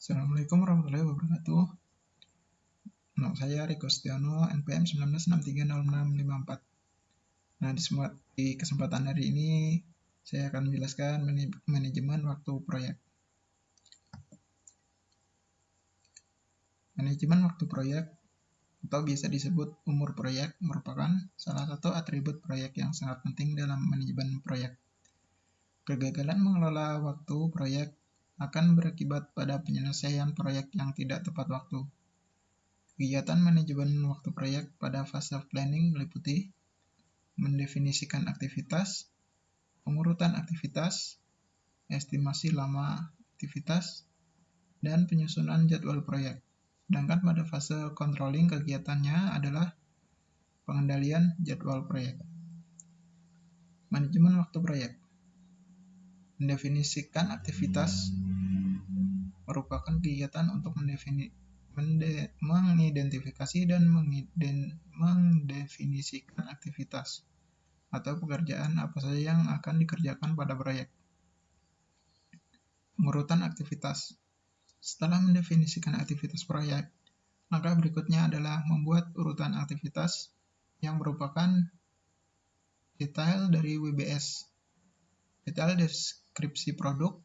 Assalamualaikum warahmatullahi wabarakatuh. Nama saya Riko Stiono, NPM 19630654. Nah, di kesempatan hari ini saya akan menjelaskan manajemen waktu proyek. Manajemen waktu proyek atau biasa disebut umur proyek merupakan salah satu atribut proyek yang sangat penting dalam manajemen proyek. Kegagalan mengelola waktu proyek akan berakibat pada penyelesaian proyek yang tidak tepat waktu. Kegiatan manajemen waktu proyek pada fase planning meliputi mendefinisikan aktivitas, pengurutan aktivitas, estimasi lama aktivitas, dan penyusunan jadwal proyek. Sedangkan pada fase controlling kegiatannya adalah pengendalian jadwal proyek. Manajemen waktu proyek. Mendefinisikan aktivitas merupakan kegiatan untuk mengidentifikasi dan mendefinisikan aktivitas atau pekerjaan apa saja yang akan dikerjakan pada proyek. Pengurutan aktivitas. Setelah mendefinisikan aktivitas proyek, langkah berikutnya adalah membuat urutan aktivitas yang merupakan detail dari WBS, detail deskripsi produk,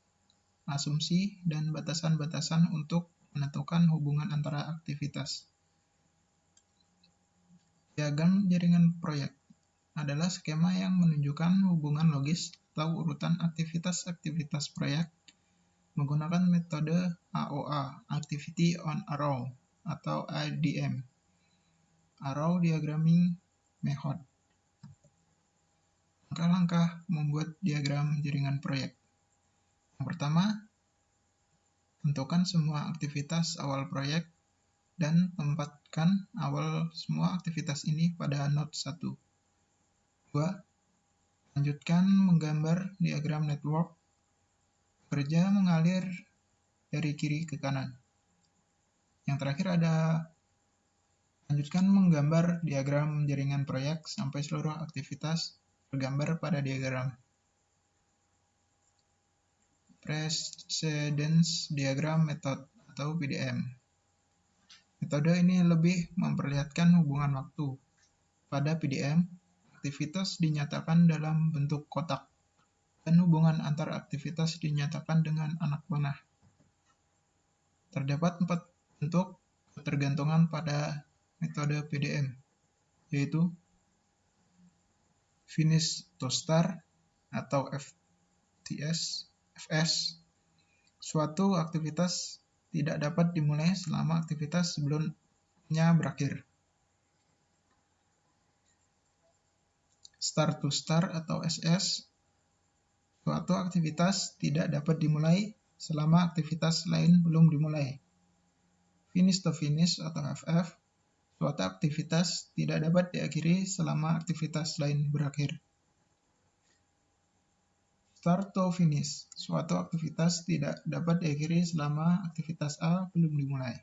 asumsi, dan batasan-batasan untuk menentukan hubungan antara aktivitas. Diagram jaringan proyek adalah skema yang menunjukkan hubungan logis atau urutan aktivitas-aktivitas proyek menggunakan metode AOA, Activity on Arrow, atau ADM, Arrow Diagramming Method. Langkah-langkah membuat diagram jaringan proyek. Yang pertama, tentukan semua aktivitas awal proyek dan tempatkan awal semua aktivitas ini pada node 1. 2. Lanjutkan menggambar diagram network. Kerja mengalir dari kiri ke kanan. Yang terakhir ada lanjutkan menggambar diagram jaringan proyek sampai seluruh aktivitas tergambar pada diagram. Precedence Diagram Method atau PDM. Metode ini lebih memperlihatkan hubungan waktu. Pada PDM, aktivitas dinyatakan dalam bentuk kotak, dan hubungan antar aktivitas dinyatakan dengan anak panah. Terdapat 4 bentuk ketergantungan pada metode PDM, yaitu Finish to Start atau FS. Suatu aktivitas tidak dapat dimulai selama aktivitas sebelumnya berakhir. Start to Start atau SS. Suatu aktivitas tidak dapat dimulai selama aktivitas lain belum dimulai. Finish to Finish atau FF. Suatu aktivitas tidak dapat diakhiri selama aktivitas lain berakhir. Start to Finish. Suatu aktivitas tidak dapat diakhiri selama aktivitas A belum dimulai.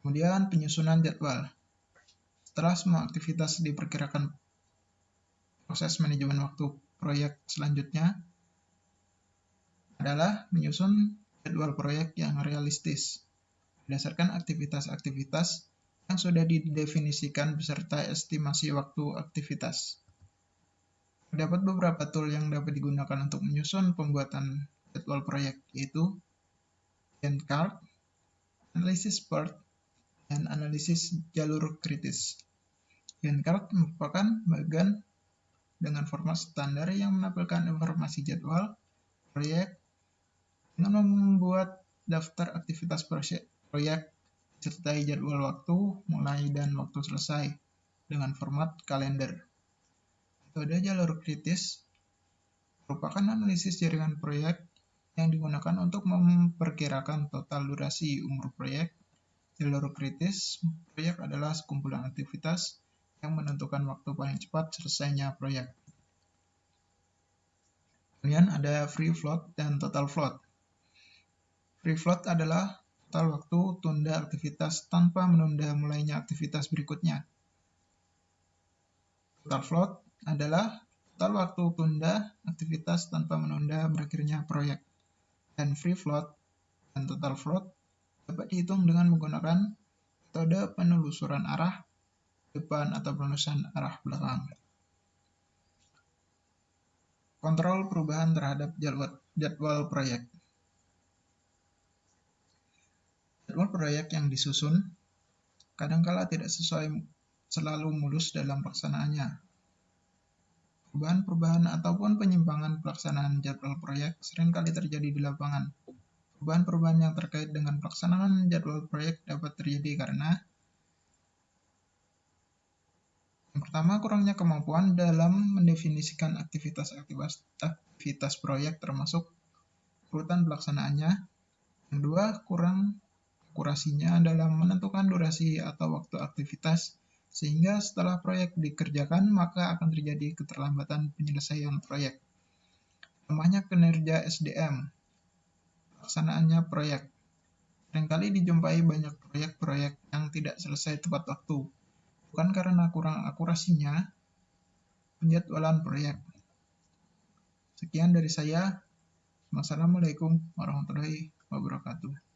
Kemudian penyusunan jadwal. Setelah semua aktivitas diperkirakan, proses manajemen waktu proyek selanjutnya adalah menyusun jadwal proyek yang realistis berdasarkan aktivitas-aktivitas yang sudah didefinisikan beserta estimasi waktu aktivitas. Terdapat beberapa tool yang dapat digunakan untuk menyusun pembuatan jadwal proyek, yaitu Gantt chart, analisis PERT, dan analisis jalur kritis. Gantt chart merupakan bagan dengan format standar yang menampilkan informasi jadwal proyek dengan membuat daftar aktivitas proyek disertai jadwal waktu mulai dan waktu selesai dengan format kalender. Metode jalur kritis merupakan analisis jaringan proyek yang digunakan untuk memperkirakan total durasi umur proyek. Jalur kritis proyek adalah sekumpulan aktivitas yang menentukan waktu paling cepat selesainya proyek. Kemudian ada free float dan total float. Free float adalah total waktu tunda aktivitas tanpa menunda mulainya aktivitas berikutnya. Total float adalah total waktu tunda aktivitas tanpa menunda berakhirnya proyek. Dan free float dan total float dapat dihitung dengan menggunakan metode penelusuran arah depan atau penelusuran arah belakang. Kontrol perubahan terhadap jadwal proyek. Jadwal proyek yang disusun kadangkala tidak selalu mulus dalam pelaksanaannya. Perubahan-perubahan ataupun penyimpangan pelaksanaan jadwal proyek seringkali terjadi di lapangan. Perubahan-perubahan yang terkait dengan pelaksanaan jadwal proyek dapat terjadi karena yang pertama, kurangnya kemampuan dalam mendefinisikan aktivitas proyek termasuk urutan pelaksanaannya. Yang kedua, kurang akurasinya dalam menentukan durasi atau waktu aktivitas, sehingga setelah proyek dikerjakan maka akan terjadi keterlambatan penyelesaian proyek. Lemahnya kinerja SDM, pelaksanaannya proyek. Seringkali dijumpai banyak proyek-proyek yang tidak selesai tepat waktu, bukan karena kurang akurasinya penjadwalan proyek. Sekian dari saya. Wassalamualaikum warahmatullahi wabarakatuh.